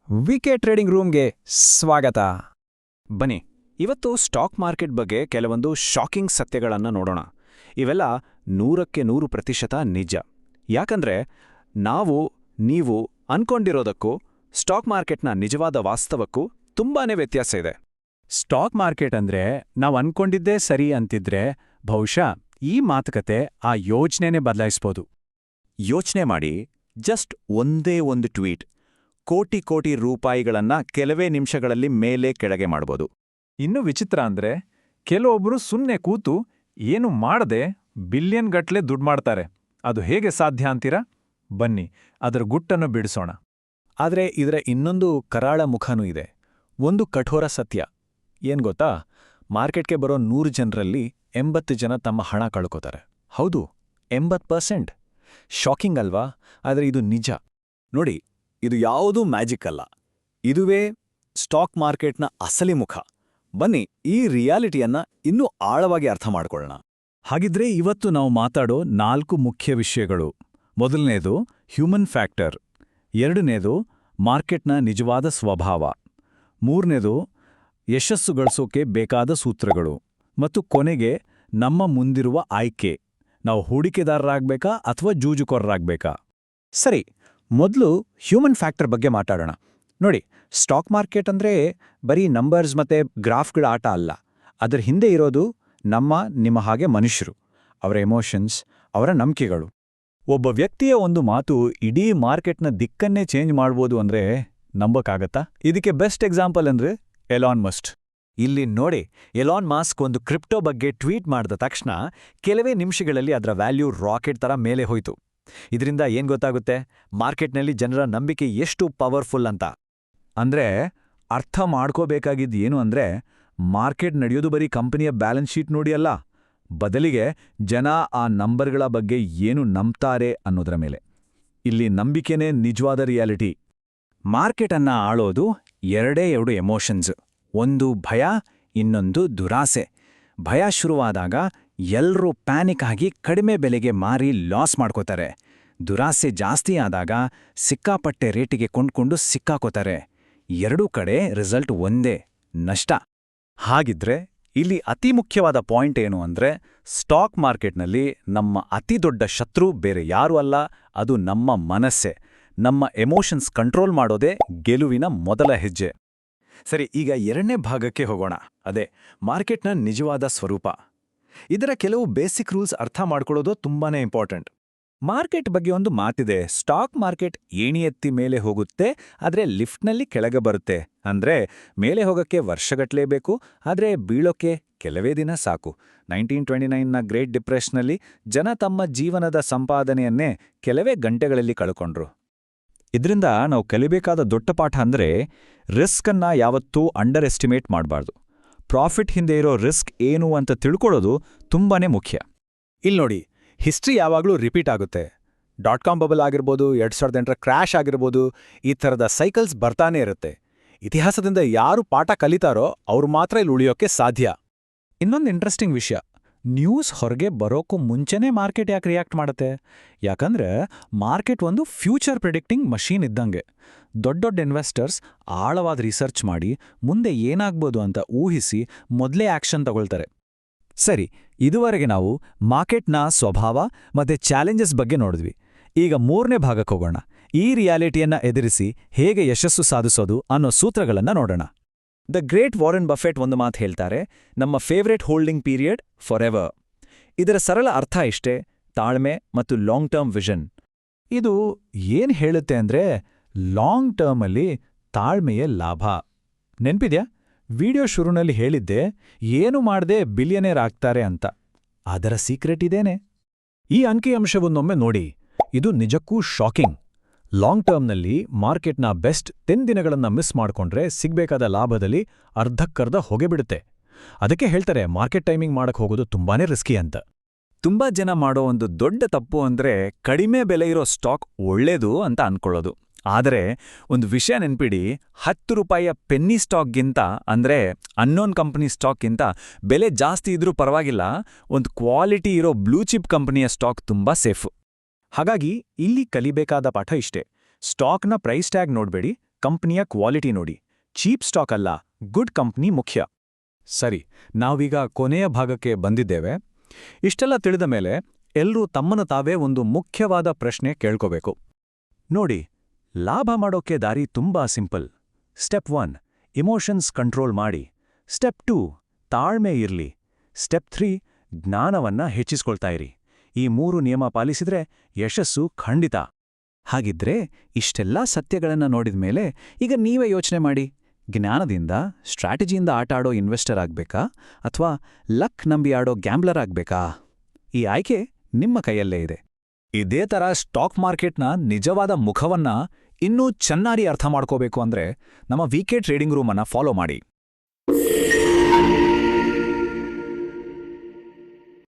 ವಿಕೆ trading ರೂಮ್ಗೆ ಸ್ವಾಗತ. ಬನ್ನಿ, ಇವತ್ತು ಸ್ಟಾಕ್ ಮಾರ್ಕೆಟ್ ಬಗ್ಗೆ ಕೆಲವೊಂದು ಶಾಕಿಂಗ್ ಸತ್ಯಗಳನ್ನು ನೋಡೋಣ. ಇವೆಲ್ಲ 100% ನಿಜ. ಯಾಕಂದ್ರೆ ನೀವು ಅನ್ಕೊಂಡಿರೋದಕ್ಕೂ ಸ್ಟಾಕ್ ಮಾರ್ಕೆಟ್ನ ನಿಜವಾದ ವಾಸ್ತವಕ್ಕೂ ತುಂಬಾನೇ ವ್ಯತ್ಯಾಸ ಇದೆ. ಸ್ಟಾಕ್ ಮಾರ್ಕೆಟ್ ಅಂದ್ರೆ ನಾವು ಅನ್ಕೊಂಡಿದ್ದೇ ಸರಿ ಅಂತಿದ್ರೆ ಬಹುಶಃ ಈ ಮಾತುಕತೆ ಆ ಯೋಚನೆನೇ ಬದಲಾಯಿಸ್ಬೋದು. ಯೋಚನೆ ಮಾಡಿ, ಜಸ್ಟ್ ಒಂದೇ ಒಂದು ಟ್ವೀಟ್ ಕೋಟಿ ರೂಪಾಯಿಗಳನ್ನ ಕೆಲವೇ ನಿಮಿಷಗಳಲ್ಲಿ ಮೇಲೆ ಕೆಳಗೆ ಮಾಡ್ಬೋದು. ಇನ್ನೂ ವಿಚಿತ್ರ ಅಂದ್ರೆ ಕೆಲವೊಬ್ರು ಸುಮ್ಮನೆ ಕೂತು ಏನು ಮಾಡದೆ ಬಿಲಿಯನ್ ಗಟ್ಲೆ ದುಡ್ಡು ಮಾಡ್ತಾರೆ. ಅದು ಹೇಗೆ ಸಾಧ್ಯ ಅಂತೀರಾ? ಬನ್ನಿ ಅದರ ಗುಟ್ಟನ್ನು ಬಿಡಿಸೋಣ. ಆದ್ರೆ ಇದರ ಇನ್ನೊಂದು ಕರಾಳ ಮುಖನೂ ಇದೆ. ಒಂದು ಕಠೋರ ಸತ್ಯ ಏನ್ ಗೊತ್ತಾ? ಮಾರ್ಕೆಟ್ಗೆ ಬರೋ 100 ಜನರಲ್ಲಿ 80 ಜನ ತಮ್ಮ ಹಣ ಕಳ್ಕೋತಾರೆ. ಹೌದು, 80%. ಶಾಕಿಂಗ್ ಅಲ್ವಾ? ಆದ್ರೆ ಇದು ನಿಜ. ನೋಡಿ, ಇದು ಯಾವುದೂ ಮ್ಯಾಜಿಕ್ ಅಲ್ಲ. ಇದುವೇ ಸ್ಟಾಕ್ ಮಾರ್ಕೆಟ್ನ ಅಸಲಿ ಮುಖ. ಬನ್ನಿ ಈ ರಿಯಾಲಿಟಿಯನ್ನ ಇನ್ನೂ ಆಳವಾಗಿ ಅರ್ಥ ಮಾಡ್ಕೊಳ್ಳೋಣ. ಹಾಗಿದ್ರೆ ಇವತ್ತು ನಾವು ಮಾತಾಡೋ 4 ಮುಖ್ಯ ವಿಷಯಗಳು. ಮೊದಲನೇದು ಹ್ಯೂಮನ್ ಫ್ಯಾಕ್ಟರ್, ಎರಡನೇದು ಮಾರ್ಕೆಟ್ನ ನಿಜವಾದ ಸ್ವಭಾವ, ಮೂರನೇದು ಯಶಸ್ಸು ಗಳಿಸೋಕೆ ಬೇಕಾದ ಸೂತ್ರಗಳು, ಮತ್ತು ಕೊನೆಗೆ ನಮ್ಮ ಮುಂದಿರುವ ಆಯ್ಕೆ, ನಾವು ಹೂಡಿಕೆದಾರರಾಗಬೇಕಾ ಅಥವಾ ಜೂಜುಕೊರರಾಗಬೇಕಾ. ಸರಿ, ಮೊದಲು ಹ್ಯೂಮನ್ ಫ್ಯಾಕ್ಟರ್ ಬಗ್ಗೆ ಮಾತಾಡೋಣ. ನೋಡಿ, ಸ್ಟಾಕ್ ಮಾರ್ಕೆಟ್ ಅಂದ್ರೆ ಬರೀ ನಂಬರ್ಸ್ ಮತ್ತೆ ಗ್ರಾಫ್ಗಳ ಆಟ ಅಲ್ಲ. ಅದರ ಹಿಂದೆ ಇರೋದು ನಿಮ್ಮ ಹಾಗೆ ಮನುಷ್ಯರು, ಅವರ ಎಮೋಷನ್ಸ್, ಅವರ ನಂಬಿಕೆಗಳು. ಒಬ್ಬ ವ್ಯಕ್ತಿಯ ಒಂದು ಮಾತು ಇಡೀ ಮಾರ್ಕೆಟ್ನ ದಿಕ್ಕನ್ನೇ ಚೇಂಜ್ ಮಾಡ್ಬೋದು ಅಂದ್ರೆ ನಂಬಕ್ಕಾಗತ್ತಾ? ಇದಕ್ಕೆ ಬೆಸ್ಟ್ ಎಕ್ಸಾಂಪಲ್ ಅಂದ್ರೆ ಎಲಾನ್ ಮಸ್ಕ್. ಇಲ್ಲಿ ನೋಡಿ, ಎಲಾನ್ ಮಾಸ್ಕ್ ಒಂದು ಕ್ರಿಪ್ಟೋ ಬಗ್ಗೆ ಟ್ವೀಟ್ ಮಾಡಿದ ತಕ್ಷಣ ಕೆಲವೇ ನಿಮಿಷಗಳಲ್ಲಿ ಅದರ ವ್ಯಾಲ್ಯೂ ರಾಕೆಟ್ ತರ ಮೇಲೆ ಹೋಯ್ತು. ಇದರಿಂದ ಏನ್ ಗೊತ್ತಾಗುತ್ತೆ? ಮಾರ್ಕೆಟ್ನಲ್ಲಿ ಜನರ ನಂಬಿಕೆ ಎಷ್ಟು ಪವರ್ಫುಲ್ ಅಂತ. ಅಂದ್ರೆ ಅರ್ಥ ಮಾಡ್ಕೋಬೇಕಾಗಿದ್ದು ಏನು ಅಂದ್ರೆ, ಮಾರ್ಕೆಟ್ ನಡೆಯೋದು ಬರೀ ಕಂಪನಿಯ ಬ್ಯಾಲೆನ್ಸ್ ಶೀಟ್ ನೋಡಿ ಅಲ್ಲ, ಬದಲಿಗೆ ಜನ ಆ ನಂಬರ್ಗಳ ಬಗ್ಗೆ ಏನು ನಂಬ್ತಾರೆ ಅನ್ನೋದರ ಮೇಲೆ. ಇಲ್ಲಿ ನಂಬಿಕೆನೇ ನಿಜವಾದ ರಿಯಾಲಿಟಿ. ಮಾರ್ಕೆಟನ್ನ ಆಳೋದು ಎರಡು ಎಮೋಷನ್ಸ್. ಒಂದು ಭಯ, ಇನ್ನೊಂದು ದುರಾಸೆ. ಭಯ ಶುರುವಾದಾಗ ಎಲ್ರೂ ಪ್ಯಾನಿಕ್ ಆಗಿ ಕಡಿಮೆ ಬೆಲೆಗೆ ಮಾರಿ ಲಾಸ್ ಮಾಡ್ಕೋತಾರೆ. ದುರಾಸೆ ಜಾಸ್ತಿ ಆದಾಗ ಸಿಕ್ಕಾಪಟ್ಟೆ ರೇಟಿಗೆ ಕೊಂಡ್ಕೊಂಡು ಸಿಕ್ಕಾಕೋತಾರೆ. ಎರಡೂ ಕಡೆ ರಿಸಲ್ಟ್ ಒಂದೇ, ನಷ್ಟ. ಹಾಗಿದ್ರೆ ಇಲ್ಲಿ ಅತಿ ಮುಖ್ಯವಾದ ಪಾಯಿಂಟ್ ಏನು ಅಂದ್ರೆ, ಸ್ಟಾಕ್ ಮಾರ್ಕೆಟ್ನಲ್ಲಿ ನಮ್ಮ ಅತಿ ದೊಡ್ಡ ಶತ್ರು ಬೇರೆ ಯಾರೂ ಅಲ್ಲ, ಅದು ನಮ್ಮ ಮನಸ್ಸೆ. ನಮ್ಮ ಎಮೋಷನ್ಸ್ ಕಂಟ್ರೋಲ್ ಮಾಡೋದೇ ಗೆಲುವಿನ ಮೊದಲ ಹೆಜ್ಜೆ. ಸರಿ, ಈಗ ಎರಡನೇ ಭಾಗಕ್ಕೆ ಹೋಗೋಣ. ಅದೇ ಮಾರ್ಕೆಟ್ನ ನಿಜವಾದ ಸ್ವರೂಪ. ಇದರ ಕೆಲವು ಬೇಸಿಕ್ ರೂಲ್ಸ್ ಅರ್ಥ ಮಾಡ್ಕೊಳ್ಳೋದು ತುಂಬಾನೇ ಇಂಪಾರ್ಟೆಂಟ್. ಮಾರ್ಕೆಟ್ ಬಗ್ಗೆ ಒಂದು ಮಾತಿದೆ, ಸ್ಟಾಕ್ ಮಾರ್ಕೆಟ್ ಏಣಿ ಎತ್ತಿ ಮೇಲೆ ಹೋಗುತ್ತೆ, ಆದ್ರೆ ಲಿಫ್ಟ್ನಲ್ಲಿ ಕೆಳಗೆ ಬರುತ್ತೆ. ಅಂದ್ರೆ ಮೇಲೆ ಹೋಗಕ್ಕೆ ವರ್ಷಗಟ್ಲೇ ಬೇಕು, ಆದ್ರೆ ಬೀಳೋಕೆ ಕೆಲವೇ ದಿನ ಸಾಕು. 1929ನ ಗ್ರೇಟ್ ಡಿಪ್ರೆಷನ್ನಲ್ಲಿ ಜನ ತಮ್ಮ ಜೀವನದ ಸಂಪಾದನೆಯನ್ನೇ ಕೆಲವೇ ಗಂಟೆಗಳಲ್ಲಿ ಕಳ್ಕೊಂಡ್ರು. ಇದರಿಂದ ನಾವು ಕಲಿಬೇಕಾದ ದೊಡ್ಡ ಪಾಠ ಅಂದ್ರೆ, ರಿಸ್ಕನ್ನ ಯಾವತ್ತೂ ಅಂಡರ್ ಎಸ್ಟಿಮೇಟ್ ಮಾಡಬಾರ್ದು. ಪ್ರಾಫಿಟ್ ಹಿಂದೆ ಇರೋ ರಿಸ್ಕ್ ಏನು ಅಂತ ತಿಳ್ಕೊಳ್ಳೋದು ತುಂಬಾನೇ ಮುಖ್ಯ. ಇಲ್ಲಿ ನೋಡಿ, ಹಿಸ್ಟ್ರಿ ಯಾವಾಗಲೂ ರಿಪೀಟ್ ಆಗುತ್ತೆ. .com ಬಬಲ್ ಆಗಿರ್ಬೋದು, 2008ರ ಕ್ರ್ಯಾಶ್ ಆಗಿರ್ಬೋದು, ಈ ಥರದ ಸೈಕಲ್ಸ್ ಬರ್ತಾನೇ ಇರುತ್ತೆ. ಇತಿಹಾಸದಿಂದ ಯಾರು ಪಾಠ ಕಲಿತಾರೋ ಅವ್ರು ಮಾತ್ರ ಇಲ್ಲಿ ಉಳಿಯೋಕೆ ಸಾಧ್ಯ. ಇನ್ನೊಂದು ಇಂಟ್ರೆಸ್ಟಿಂಗ್ ವಿಷಯ, ನ್ಯೂಸ್ ಹೊರಗೆ ಬರೋಕ್ಕೂ ಮುಂಚೆನೇ ಮಾರ್ಕೆಟ್ ಯಾಕೆ ರಿಯಾಕ್ಟ್ ಮಾಡುತ್ತೆ? ಯಾಕಂದ್ರೆ ಮಾರ್ಕೆಟ್ ಒಂದು ಫ್ಯೂಚರ್ ಪ್ರಿಡಿಕ್ಟಿಂಗ್ ಮಷೀನ್ ಇದ್ದಂಗೆ. ದೊಡ್ಡ ಇನ್ವೆಸ್ಟರ್ಸ್ ಆಳವಾದ ರಿಸರ್ಚ್ ಮಾಡಿ ಮುಂದೆ ಏನಾಗ್ಬೋದು ಅಂತ ಊಹಿಸಿ ಮೊದಲೇ ಆಕ್ಷನ್ ತಗೊಳ್ತಾರೆ. ಸರಿ, ಇದುವರೆಗೆ ನಾವು ಮಾರ್ಕೆಟ್ನ ಸ್ವಭಾವ ಮತ್ತೆ ಚಾಲೆಂಜಸ್ ಬಗ್ಗೆ ನೋಡಿದ್ವಿ. ಈಗ ಮೂರನೇ ಭಾಗಕ್ಕೆ ಹೋಗೋಣ. ಈ ರಿಯಾಲಿಟಿಯನ್ನ ಎದುರಿಸಿ ಹೇಗೆ ಯಶಸ್ಸು ಸಾಧಿಸೋದು ಅನ್ನೋ ಸೂತ್ರಗಳನ್ನ ನೋಡೋಣ. ದ ಗ್ರೇಟ್ ವಾರೆನ್ ಬಫೆಟ್ ಒಂದು ಮಾತು ಹೇಳ್ತಾರೆ, ನಮ್ಮ favourite holding period for ever. ಇದರ ಸರಳ ಅರ್ಥ ಇಷ್ಟೇ, ತಾಳ್ಮೆ ಮತ್ತು ಲಾಂಗ್ ಟರ್ಮ್ ವಿಷನ್. ಇದು ಏನ್ ಹೇಳುತ್ತೆ ಅಂದ್ರೆ, ಲಾಂಗ್ ಟರ್ಮಲ್ಲಿ ತಾಳ್ಮೆಯೇ ಲಾಭ. ನೆನ್ಪಿದ್ಯಾ? ವಿಡಿಯೋ ಶುರುನಲ್ಲಿ ಹೇಳಿದ್ದೆ, ಏನು ಮಾಡದೆ ಬಿಲಿಯನೇರ್ ಆಗ್ತಾರೆ ಅಂತ. ಅದರ ಸೀಕ್ರೆಟ್ ಇದೇನೆ. ಈ ಅಂಕಿಅಂಶವನ್ನೊಮ್ಮೆ ನೋಡಿ, ಇದು ನಿಜಕ್ಕೂ ಶಾಕಿಂಗ್. ಲಾಂಗ್ ಟರ್ಮ್ನಲ್ಲಿ ಮಾರ್ಕೆಟ್ನ ಬೆಸ್ಟ್ 10 ದಿನಗಳನ್ನ ಮಿಸ್ ಮಾಡ್ಕೊಂಡ್ರೆ ಸಿಗ್ಬೇಕಾದ ಲಾಭದಲ್ಲಿ ಅರ್ಧಕ್ಕರ್ಧ ಹೊಗೆಬಿಡುತ್ತೆ. ಅದಕ್ಕೆ ಹೇಳ್ತಾರೆ ಮಾರ್ಕೆಟ್ ಟೈಮಿಂಗ್ ಮಾಡಕ್ ಹೋಗೋದು ತುಂಬಾನೇ ರಿಸ್ಕಿ ಅಂತ. ತುಂಬಾ ಜನ ಮಾಡೋ ಒಂದು ದೊಡ್ಡ ತಪ್ಪು ಅಂದ್ರೆ, ಕಡಿಮೆ ಬೆಲೆ ಇರೋ ಸ್ಟಾಕ್ ಒಳ್ಳೇದು ಅಂತ ಅನ್ಕೊಳ್ಳೋದು. ಆದರೆ ಒಂದು ವಿಷಯ ನೆನ್ಪಿಡಿ, ₹10 ಪೆನ್ನಿ ಸ್ಟಾಕ್ಗಿಂತ, ಅಂದ್ರೆ ಅನ್ನೋನ್ ಕಂಪನಿ ಸ್ಟಾಕ್ಗಿಂತ ಬೆಲೆ ಜಾಸ್ತಿ ಇದ್ರೂ ಪರವಾಗಿಲ್ಲ, ಒಂದು ಕ್ವಾಲಿಟಿ ಇರೋ ಬ್ಲೂ ಚಿಪ್ ಕಂಪನಿಯ ಸ್ಟಾಕ್ ತುಂಬಾ ಸೇಫ್. ಹಾಗಾಗಿ ಇಲ್ಲಿ ಕಲಿಬೇಕಾದ ಪಾಠ ಇಷ್ಟೇ, ಸ್ಟಾಕ್ನ ಪ್ರೈಸ್ ಟ್ಯಾಗ್ ನೋಡ್ಬೇಡಿ, ಕಂಪ್ನಿಯ ಕ್ವಾಲಿಟಿ ನೋಡಿ. ಚೀಪ್ ಸ್ಟಾಕ್ ಅಲ್ಲ, ಗುಡ್ ಕಂಪ್ನಿ ಮುಖ್ಯ. ಸರಿ, ನಾವೀಗ ಕೊನೆಯ ಭಾಗಕ್ಕೆ ಬಂದಿದ್ದೇವೆ. ಇಷ್ಟೆಲ್ಲ ತಿಳಿದ ಮೇಲೆ ಎಲ್ಲರೂ ತಮ್ಮನ್ನು ತಾವೇ ಒಂದು ಮುಖ್ಯವಾದ ಪ್ರಶ್ನೆ ಕೇಳ್ಕೋಬೇಕು. ನೋಡಿ, ಲಾಭ ಮಾಡೋಕ್ಕೆ ದಾರಿ ತುಂಬಾ ಸಿಂಪಲ್. ಸ್ಟೆಪ್ 1 ಇಮೋಷನ್ಸ್ ಕಂಟ್ರೋಲ್ ಮಾಡಿ. ಸ್ಟೆಪ್ 2 ತಾಳ್ಮೆ ಇರ್ಲಿ. ಸ್ಟೆಪ್ 3 ಜ್ಞಾನವನ್ನ ಹೆಚ್ಚಿಸ್ಕೊಳ್ತಾ ಇರಿ. ಈ 3 ನಿಯಮ ಪಾಲಿಸಿದ್ರೆ ಯಶಸ್ಸು ಖಂಡಿತ. ಹಾಗಿದ್ರೆ ಇಷ್ಟೆಲ್ಲ ಸತ್ಯಗಳನ್ನ ನೋಡಿದ ಮೇಲೆ ಈಗ ನೀವೇ ಯೋಚನೆ ಮಾಡಿ, ಜ್ಞಾನದಿಂದ ಸ್ಟ್ರಾಟಜಿಯಿಂದ ಆಟ ಆಡೋ ಇನ್ವೆಸ್ಟರ್ ಆಗ್ಬೇಕಾ ಅಥವಾ ಲಕ್ ನಂಬಿ ಆಡೋ ಗ್ಯಾಂಬ್ಲರ್ ಆಗ್ಬೇಕಾ? ಈ ಆಯ್ಕೆ ನಿಮ್ಮ ಕೈಯಲ್ಲೇ ಇದೆ. ಇದೇ ಥರ ಸ್ಟಾಕ್ ಮಾರ್ಕೆಟ್ನ ನಿಜವಾದ ಮುಖವನ್ನ ಇನ್ನೂ ಚೆನ್ನಾಗಿ ಅರ್ಥ ಮಾಡ್ಕೋಬೇಕು ಅಂದ್ರೆ ನಮ್ಮ ವಿಕೆ ಟ್ರೇಡಿಂಗ್ ರೂಮನ್ನ ಫಾಲೋ ಮಾಡಿ.